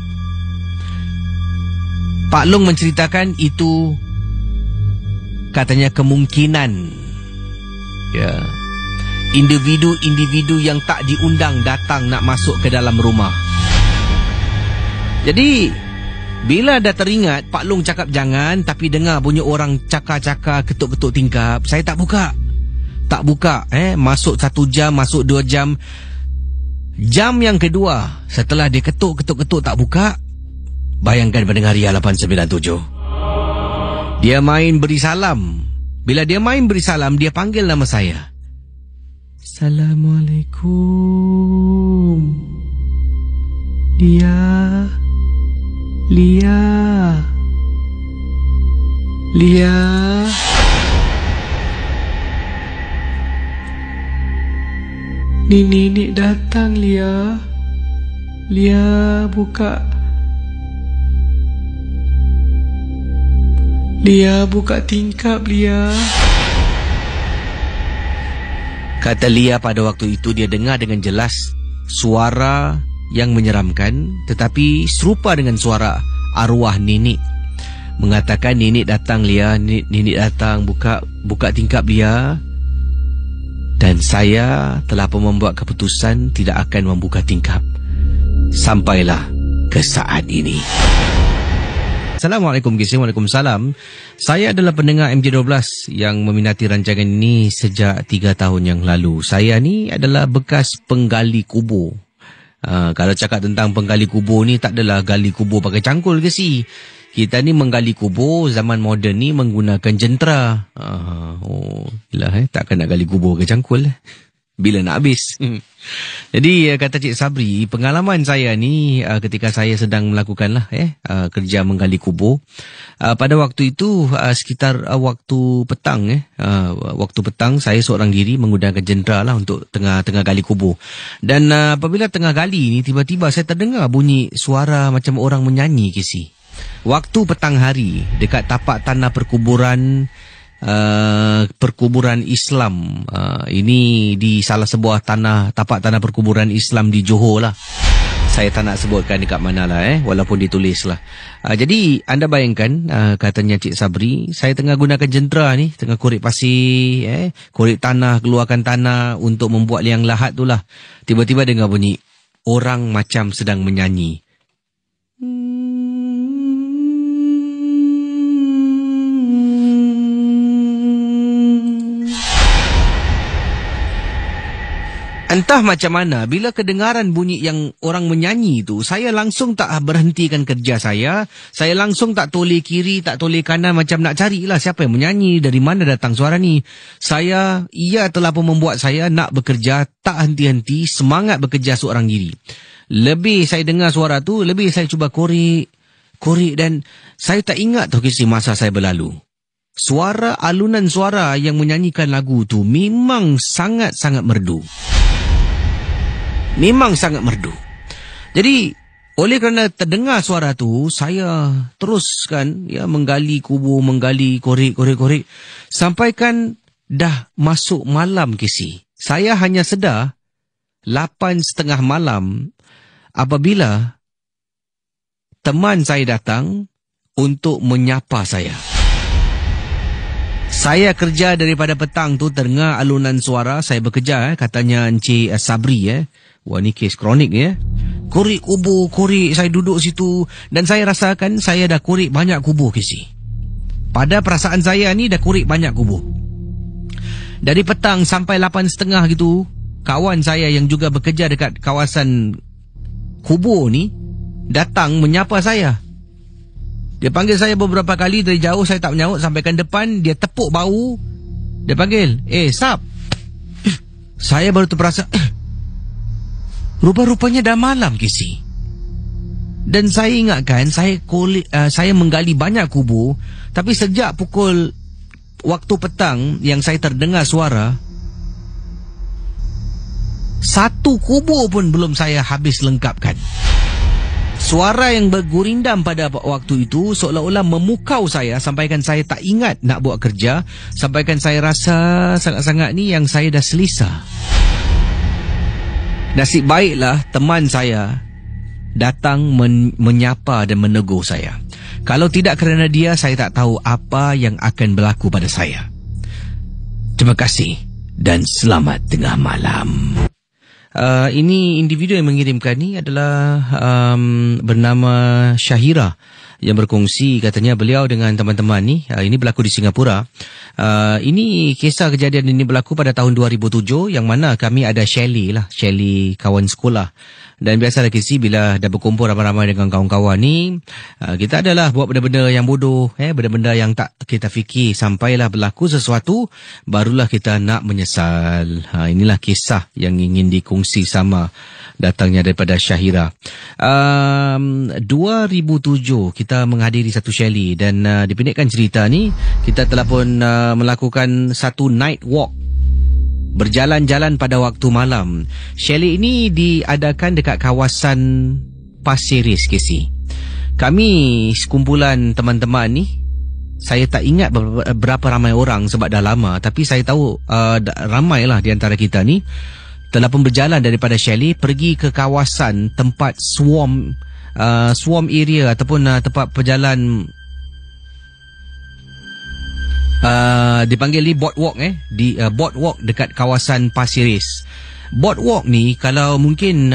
Pak Long menceritakan itu, katanya kemungkinan individu-individu yang tak diundang datang nak masuk ke dalam rumah. Jadi bila dah teringat Pak Long cakap jangan, tapi dengar bunyi orang cakar-cakar, ketuk-ketuk tingkap, saya tak buka. Masuk 1 jam, masuk 2 jam. Jam yang kedua, setelah dia ketuk-ketuk tak buka, bayangkan pendengar Ria 897. Dia main beri salam. Bila dia main beri salam, dia panggil nama saya. Assalamualaikum. Lia. Ni nenek datang, Lia. Lia, buka. Lia, buka tingkap, Lia. Kata Lia pada waktu itu dia dengar dengan jelas suara yang menyeramkan, tetapi serupa dengan suara arwah nenek. mengatakan nenek datang Lia, nenek datang buka tingkap Lia. Dan saya telah pun membuat keputusan tidak akan membuka tingkap sampailah ke saat ini. Assalamualaikum KC. Waalaikumsalam. Saya adalah pendengar MJ12 yang meminati rancangan ini sejak 3 tahun yang lalu. Saya ni adalah bekas penggali kubur. Kalau cakap tentang penggali kubur ni, tak adalah gali kubur pakai cangkul KC. Kita ni menggali kubur zaman moden ni menggunakan jentera. Takkan nak gali kubur pakai cangkul. Bila nak habis. Jadi kata Cik Sabri, pengalaman saya ni ketika saya sedang melakukan kerja menggali kubur. Pada waktu itu sekitar waktu petang waktu petang saya seorang diri menggunakan jentera lah untuk tengah gali kubur. Dan apabila tengah gali ni, tiba-tiba saya terdengar bunyi suara macam orang menyanyi KC. Waktu petang hari dekat tapak tanah perkuburan Islam. Ini di salah sebuah tapak tanah perkuburan Islam di Johor lah. Saya tak nak sebutkan dekat mana lah walaupun ditulis lah. Jadi anda bayangkan, katanya Cik Sabri, saya tengah gunakan jentera ni, tengah korek pasir, korek tanah, keluarkan tanah untuk membuat liang lahat tu lah. Tiba-tiba dengar bunyi orang macam sedang menyanyi. Entah macam mana, bila kedengaran bunyi yang orang menyanyi itu, saya langsung tak berhentikan kerja saya. Saya langsung tak toleh kiri, tak toleh kanan, macam nak carilah siapa yang menyanyi, dari mana datang suara ni. Ia telah pun membuat saya nak bekerja, tak henti-henti, semangat bekerja seorang diri. Lebih saya dengar suara tu, lebih saya cuba korek, dan saya tak ingat tu kisah masa saya berlalu. Alunan suara yang menyanyikan lagu tu memang sangat-sangat merdu. Memang sangat merdu. Jadi, oleh kerana terdengar suara tu, saya teruskan menggali kubur, menggali, korek. Sampaikan dah masuk malam KC. Saya hanya sedar 8:30 malam apabila teman saya datang untuk menyapa saya. Saya kerja daripada petang tu, terdengar alunan suara, saya bekerja, katanya Encik Sabri. Wah, ni kes kronik Korek kubur, saya duduk situ. Dan saya rasakan saya dah korek banyak kubur KC. Pada perasaan saya ni dah korek banyak kubur. Dari petang sampai 8:30 gitu, kawan saya yang juga bekerja dekat kawasan kubur ni datang menyapa saya. Dia panggil saya beberapa kali dari jauh, saya tak menyaut. Sampaikan depan, dia tepuk bahu. Dia panggil, Sap. Saya baru terperasan, rupa-rupanya dah malam KC. Dan saya ingatkan, saya menggali banyak kubur. Tapi sejak pukul waktu petang yang saya terdengar suara, satu kubur pun belum saya habis lengkapkan. Suara yang bergurindam pada waktu itu seolah-olah memukau saya, sampaikan saya tak ingat nak buat kerja, sampaikan saya rasa sangat-sangat ni yang saya dah selesa. Nasib baiklah teman saya datang menyapa dan menegur saya. Kalau tidak kerana dia, saya tak tahu apa yang akan berlaku pada saya. Terima kasih dan selamat tengah malam. Ini individu yang mengirimkan ni adalah bernama Syahira, yang berkongsi katanya beliau dengan teman-teman ni, ini berlaku di Singapura. Ini kisah kejadian ini berlaku pada tahun 2007, yang mana kami ada chalet kawan sekolah. Dan biasalah KC, bila dah berkumpul ramai-ramai dengan kawan-kawan ni, kita adalah buat benda-benda yang bodoh, benda-benda yang tak kita fikir, sampailah berlaku sesuatu, barulah kita nak menyesal. Inilah kisah yang ingin dikongsi sama, datangnya daripada Syahira. 2007 kita menghadiri satu chalet, dan dipendekkan cerita ni, kita telah pun melakukan satu night walk, berjalan-jalan pada waktu malam. Chalet ini diadakan dekat kawasan Pasir Ris KC. Kami sekumpulan teman-teman ni, saya tak ingat berapa ramai orang sebab dah lama, tapi saya tahu ramailah di antara kita ni telah pun berjalan daripada chalet pergi ke kawasan tempat swarm area ataupun tempat perjalan Dipanggil ni boardwalk di boardwalk dekat kawasan Pasiris. Boardwalk ni kalau mungkin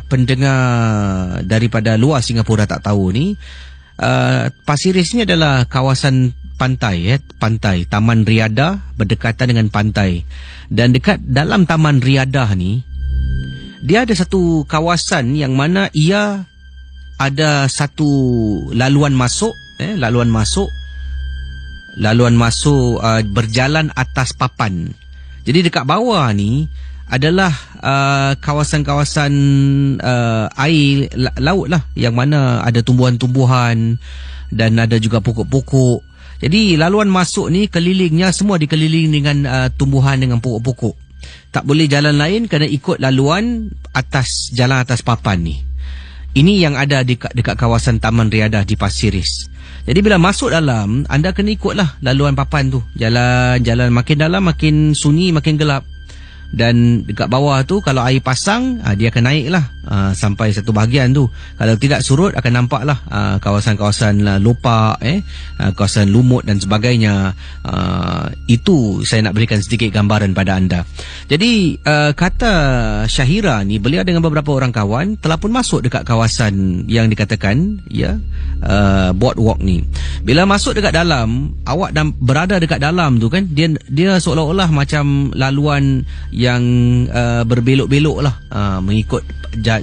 pendengar daripada luar Singapura tak tahu ni, Pasiris ni adalah kawasan pantai, pantai Taman Riadah berdekatan dengan pantai. Dan dekat dalam Taman Riadah ni, dia ada satu kawasan yang mana ia ada satu laluan masuk berjalan atas papan. Jadi dekat bawah ni adalah kawasan-kawasan air laut lah, yang mana ada tumbuhan-tumbuhan dan ada juga pokok-pokok. Jadi laluan masuk ni kelilingnya semua dikelilingi dengan tumbuhan dengan pokok-pokok. Tak boleh jalan lain kena ikut laluan jalan atas papan ni. Ini yang ada dekat kawasan Taman Riadah di Pasiris. Jadi bila masuk dalam, anda kena ikutlah laluan papan tu. Jalan makin dalam makin sunyi, makin gelap. Dan dekat bawah tu kalau air pasang, dia akan naik lah sampai satu bahagian tu. Kalau tidak surut akan nampak lah kawasan-kawasan lopak, kawasan lumut dan sebagainya. Itu saya nak berikan sedikit gambaran pada anda. Jadi kata Syahira ni, beliau dengan beberapa orang kawan telah pun masuk dekat kawasan yang dikatakan boardwalk ni. Bila masuk dekat dalam, awak berada dekat dalam tu kan, dia seolah-olah macam laluan yang berbelok-belok lah, mengikut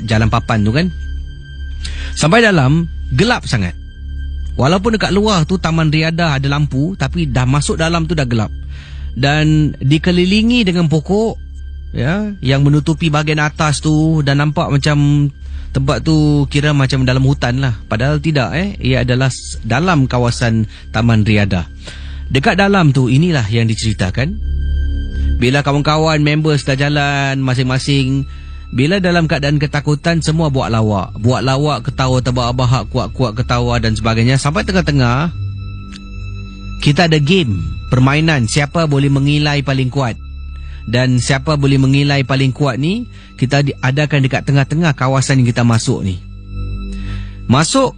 jalan papan tu kan. Sampai dalam gelap sangat. Walaupun dekat luar tu Taman Riadah ada lampu, tapi dah masuk dalam tu dah gelap. Dan dikelilingi dengan pokok yang menutupi bahagian atas tu, dan nampak macam tempat tu kira macam dalam hutan lah. Padahal tidak, ia adalah dalam kawasan Taman Riadah. Dekat dalam tu inilah yang diceritakan. Bila kawan-kawan members dah jalan masing-masing, bila dalam keadaan ketakutan, semua buat lawak, ketawa terbahak-bahak, kuat-kuat ketawa dan sebagainya. Sampai tengah-tengah kita ada game, permainan siapa boleh mengilai paling kuat. Dan siapa boleh mengilai paling kuat ni kita adakan dekat tengah-tengah kawasan yang kita masuk ni. Masuk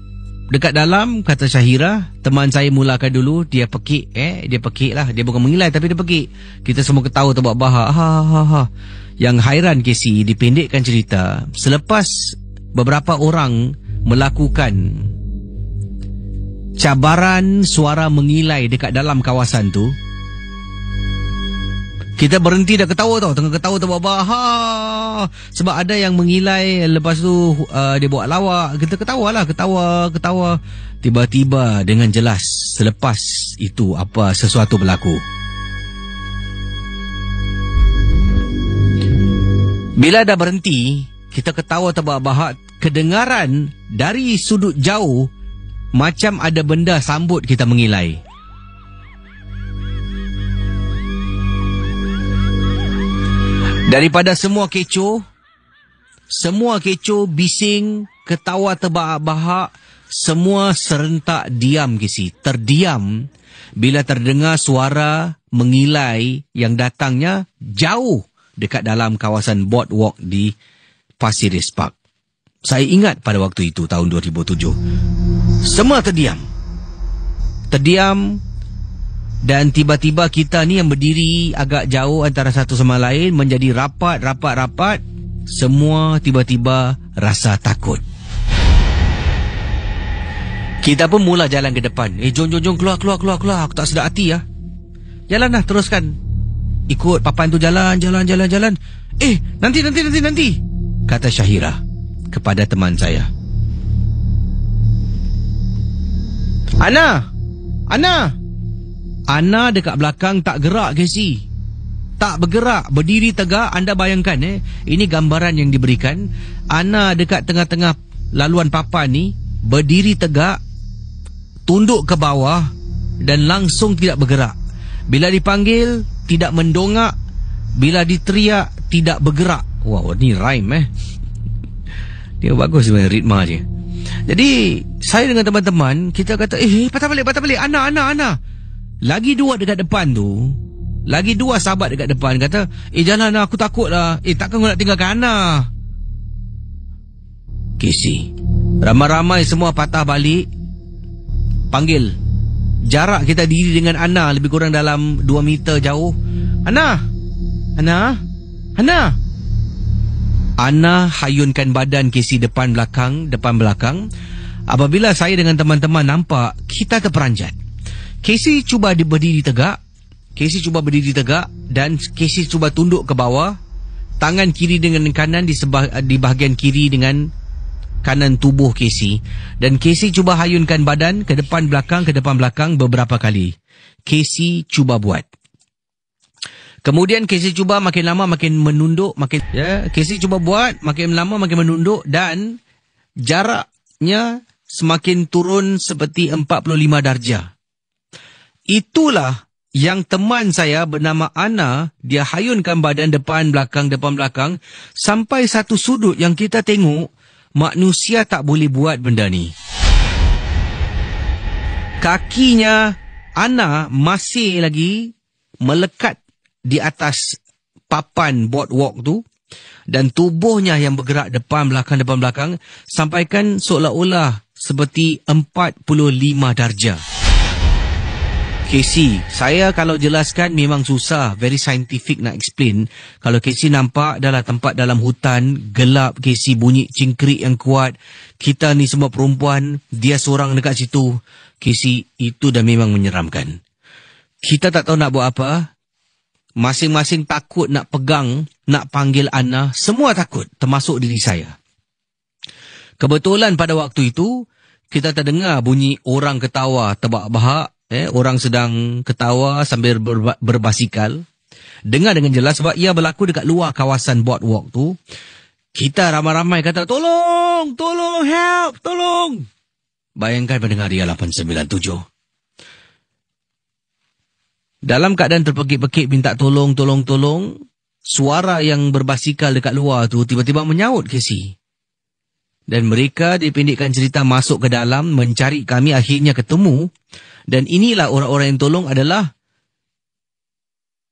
dekat dalam, kata Syahira, teman saya mulakan dulu, dia pekik lah, dia bukan mengilai tapi dia pekik. Kita semua ketawa terbahak-bahak. Yang hairan Casey, dipendekkan cerita, selepas beberapa orang melakukan cabaran suara mengilai dekat dalam kawasan tu, kita berhenti dah ketawa tau. Tengah ketawa terbahak. Sebab ada yang mengilai, lepas tu dia buat lawak. Kita ketawa. Tiba-tiba dengan jelas selepas itu sesuatu berlaku. Bila dah berhenti, kita ketawa terbahak, kedengaran dari sudut jauh macam ada benda sambut kita mengilai. Daripada semua kecoh, bising, ketawa terbahak-bahak, semua serentak diam, terdiam bila terdengar suara mengilai yang datangnya jauh dekat dalam kawasan boardwalk di Pasiris Park. Saya ingat pada waktu itu, tahun 2007. Semua terdiam. Dan tiba-tiba kita ni yang berdiri agak jauh antara satu sama lain menjadi rapat. Semua tiba-tiba rasa takut. Kita pun mula jalan ke depan. Jom keluar. Aku tak sedar hati ya. Jalan lah, teruskan. Ikut papan tu jalan. Nanti. Kata Syahira kepada teman saya. Ana dekat belakang tak gerak, Casey. Tak bergerak, berdiri tegak. Anda bayangkan ini gambaran yang diberikan. Ana dekat tengah-tengah laluan papan ni, berdiri tegak, tunduk ke bawah dan langsung tidak bergerak. Bila dipanggil, tidak mendongak. Bila diteriak, tidak bergerak. Wow, ni rhyme Dia bagus sebenarnya ritma dia. Jadi saya dengan teman-teman, kita kata patah balik. Ana. Lagi dua dekat depan tu, lagi dua sahabat dekat depan kata, jangan Ana, aku takut lah. Takkan kau nak tinggalkan Ana? Casey, ramai-ramai semua patah balik. Panggil Jarak kita diri dengan Ana lebih kurang dalam 2 meter jauh. Ana! Ana! Ana! Ana hayunkan badan Casey depan belakang. Apabila saya dengan teman-teman nampak, kita terperanjat. Casey cuba berdiri tegak. Dan Casey cuba tunduk ke bawah. Tangan kiri dengan kanan di bahagian kiri dengan kanan tubuh Casey. Dan Casey cuba hayunkan badan ke depan belakang beberapa kali. Casey cuba buat. Kemudian Casey cuba makin lama makin menunduk, Casey cuba buat makin lama makin menunduk dan jaraknya semakin turun seperti 45 darjah. Itulah yang teman saya bernama Ana, dia hayunkan badan depan belakang sampai satu sudut yang kita tengok manusia tak boleh buat benda ni. Kakinya Ana masih lagi melekat di atas papan boardwalk tu dan tubuhnya yang bergerak depan belakang sampaikan seolah-olah seperti 45 darjah. Casey, saya kalau jelaskan memang susah, very scientific nak explain. Kalau Casey nampak adalah tempat dalam hutan, gelap, Casey bunyi cingkrik yang kuat. Kita ni semua perempuan, dia seorang dekat situ. Casey, itu dah memang menyeramkan. Kita tak tahu nak buat apa. Masing-masing takut nak pegang, nak panggil Ana. Semua takut, termasuk diri saya. Kebetulan pada waktu itu, kita terdengar bunyi orang ketawa terbahak-bahak. Orang sedang ketawa sambil berbasikal. Dengar dengan jelas sebab ia berlaku dekat luar kawasan boardwalk tu. Kita ramai-ramai kata, tolong, help, tolong. Bayangkan pendengar dia 897. Dalam keadaan terpekik-pekik minta tolong. Suara yang berbasikal dekat luar tu tiba-tiba menyaut Casey. Dan mereka dipendekkan cerita masuk ke dalam mencari kami, akhirnya ketemu. Dan inilah orang-orang yang tolong adalah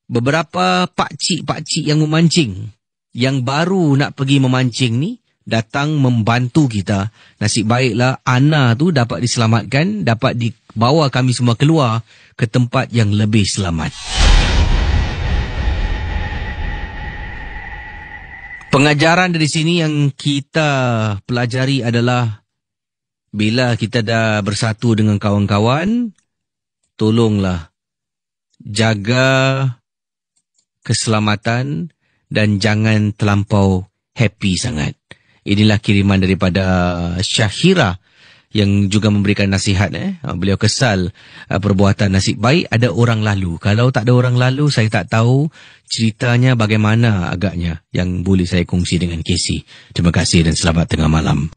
beberapa pakcik-pakcik yang memancing. Yang baru nak pergi memancing ni datang membantu kita. Nasib baiklah Ana tu dapat diselamatkan, dapat dibawa kami semua keluar ke tempat yang lebih selamat. Pengajaran dari sini yang kita pelajari adalah bila kita dah bersatu dengan kawan-kawan, tolonglah jaga keselamatan dan jangan terlampau happy sangat. Inilah kiriman daripada Syahira yang juga memberikan nasihat. Beliau kesal perbuatan nasib baik ada orang lalu. Kalau tak ada orang lalu, saya tak tahu ceritanya bagaimana agaknya yang boleh saya kongsi dengan Casey. Terima kasih dan selamat tengah malam.